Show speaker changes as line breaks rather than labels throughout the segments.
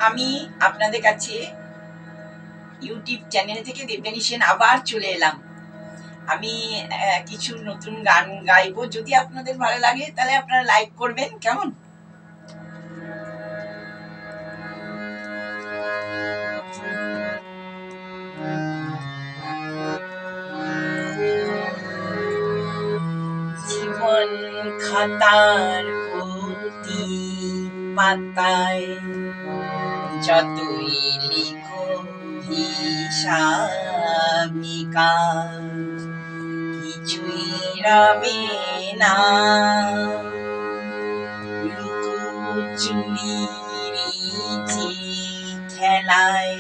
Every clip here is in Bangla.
আমি আপনাদের কাছে ইউটিউব চ্যানেল থেকে দেবযানী সেন আবার চলে এলাম। আমি কিছু নতুন গান গাইবো, যদি আপনাদের ভালো লাগে তাহলে আপনারা লাইক করবেন, কেমন? জীবন খাতার প্রতি পাতায় যতই লিখো হিসাব নিকাশ কিছুই রবে না। লুকোচুরির যে খেলায়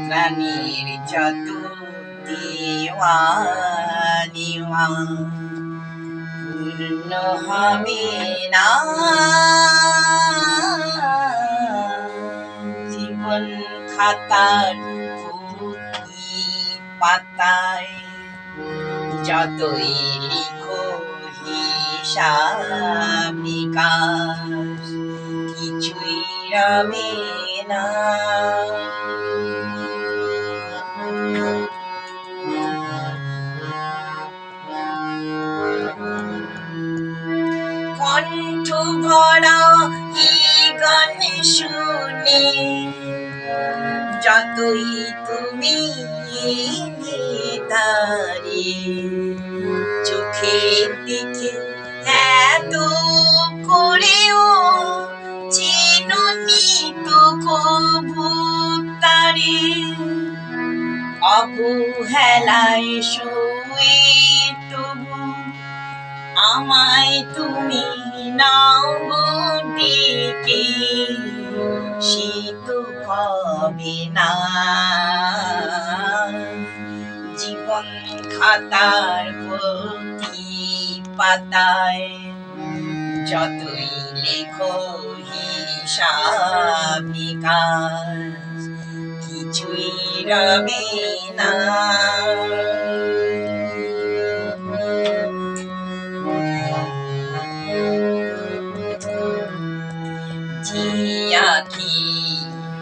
প্রাণীর যত দেওয়া নেওয়া পূর্ণ হবে না। জীবন খাতার প্রতি পাতায় যতই লিখো হিসাব নিকাশ কিছুই রবে না। কণ্ঠ ভরা এই গান শুনে যতই তুমি তারে চোখের দিকে এত করেও চিনুনি তো কবু তারে অবহেলায় শুয়ে তবু আমায় তুমি নাও ডেকে সে তো হবে না। জীবন খাতার প্রতি পাতায় যতই লেখো হিসাব নিকাশ কিছুই রবে না। যে আঁখি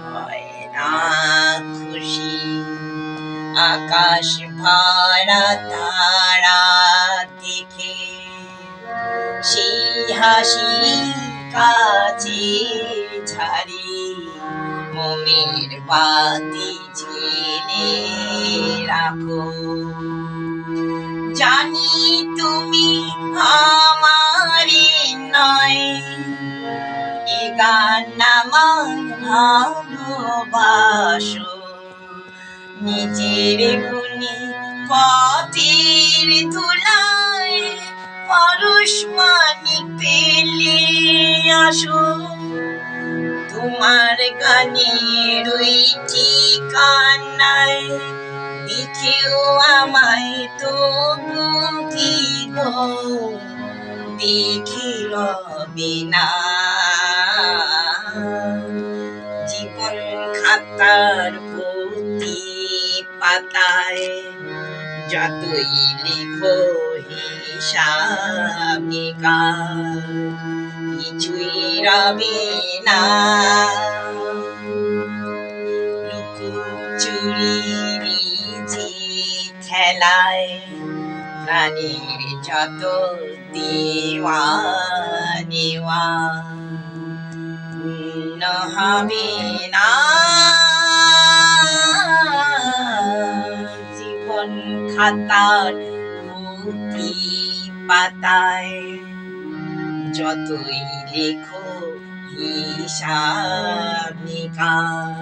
হয় না খুশি আকাশ ভরা তারা দেখে সেই হাসি কাছে ঝাড়ি মোমের বাতি জ্বেলে রাখো। জানি তুমি আমারই নয় এ গান আমার ভালোবাসো। নিজের গুণী পথের ধুলায় পরশ মানিক পেলে আসো। তোমার গানের ওই ঠিকানায় দেখেও আমায় তবু কি গো দেখে রবে না। জীবন খাতার প্রতি পাতায় যতই লিখো হিসাব নিকাশ কিছুই রবে না। লুকোচুরির যে খেলায় প্রাণীর যত দেওয়া নেওয়া পূর্ণ হবে না। জীবন খাতার প্রতি পাতায় যতই লেখো হিসাব নিকাশ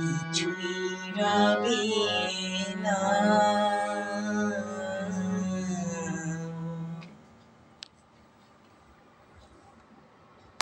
কিছুই রবে